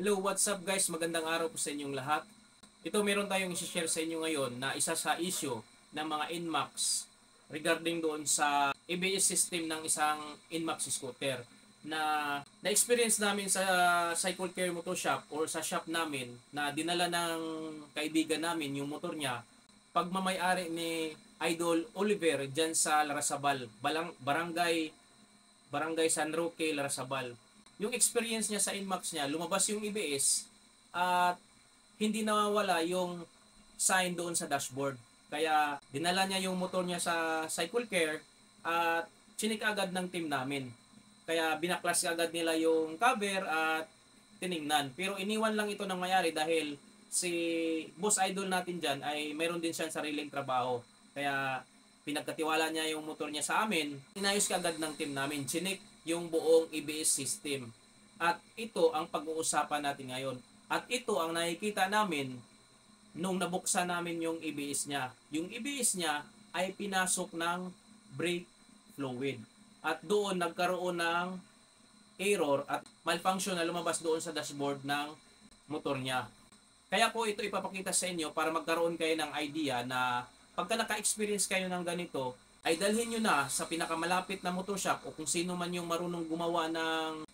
Hello, what's up guys? Magandang araw po sa inyong lahat. Ito meron tayong i-share sa inyo ngayon na isa sa issue ng mga NMAX regarding doon sa ABS system ng isang NMAX scooter na na-experience namin sa Cycle Care Motor Shop or sa shop namin na dinala ng kaibigan namin yung motor niya pagmamay-ari ni Idol Oliver dyan sa Larasabal, Barangay San Roque, Larasabal. Yung experience niya sa NMAX niya, lumabas yung ABS at hindi nawawala yung sign doon sa dashboard. Kaya dinala niya yung motor niya sa Cycle Care at chinik agad ng team namin. Kaya binaklas agad nila yung cover at tiningnan. Pero iniwan lang ito ng mayari dahil si boss idol natin dyan ay mayroon din siyang sariling trabaho. Kaya pinagkatiwala niya yung motor niya sa amin. Inayos agad ng team namin. Chinik yung buong ABS system. At ito ang pag-uusapan natin ngayon. At ito ang nakikita namin nung nabuksan namin yung ABS niya. Yung ABS niya ay pinasok ng brake fluid. At doon nagkaroon ng error at malfunction na lumabas doon sa dashboard ng motor niya. Kaya po ito ipapakita sa inyo para magkaroon kayo ng idea na pagka naka-experience kayo ng ganito, ay dalhin nyo na sa pinakamalapit na motor shop o kung sino man yung marunong gumawa ng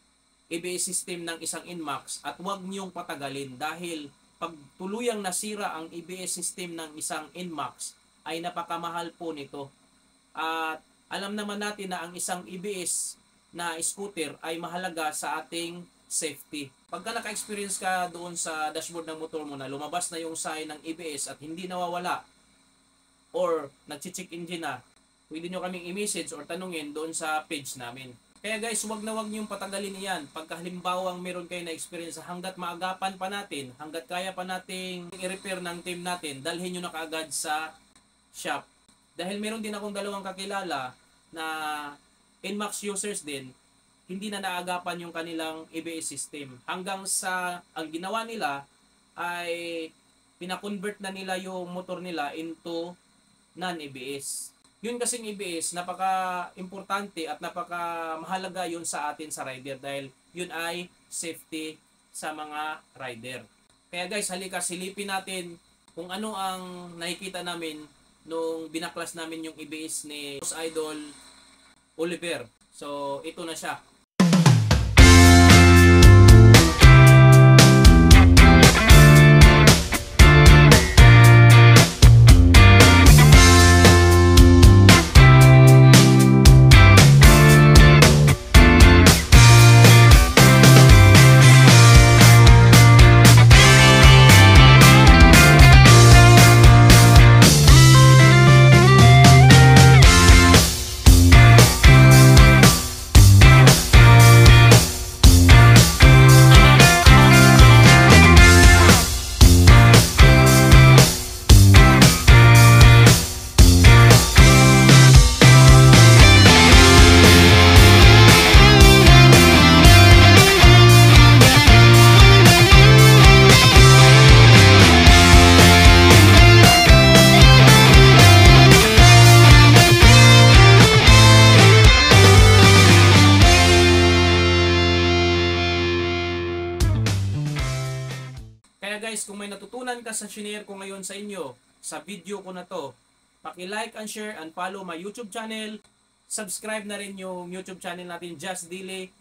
ABS system ng isang NMAX at huwag nyong patagalin dahil pag tuluyang nasira ang ABS system ng isang NMAX ay napakamahal po nito. At alam naman natin na ang isang ABS na scooter ay mahalaga sa ating safety. Pagka naka-experience ka doon sa dashboard ng motor mo na lumabas na yung sign ng ABS at hindi nawawala or nag-check engine na, pwede nyo kaming i-message or tanungin doon sa page namin. Kaya guys, wag na wag niyong patagalin iyan. Pagka halimbawang meron kayo na experience hanggat maagapan pa natin, hanggat kaya pa nating i-repair ng team natin, dalhin nyo na kaagad sa shop. Dahil meron din akong dalawang kakilala na NMAX users din, hindi na naagapan yung kanilang ABS system. Hanggang sa ang ginawa nila ay pina-convert na nila yung motor nila into non-ABS. Yun kasing ABS, napaka-importante at napaka-mahalaga yun sa atin sa rider dahil yun ay safety sa mga rider. Kaya guys, halika silipin natin kung ano ang nakikita namin nung binaklas namin yung ABS ni Boss Idol Oliver. So, ito na siya. Kaya guys, kung may natutunan ka sa shinare ko ngayon sa inyo, sa video ko na to, paki-like and share and follow my YouTube channel. Subscribe na rin yung YouTube channel natin, Just Delay,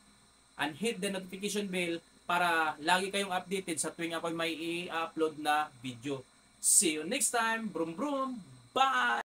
and hit the notification bell para lagi kayong updated sa tuwing ako may i-upload na video. See you next time. Brum brum. Bye!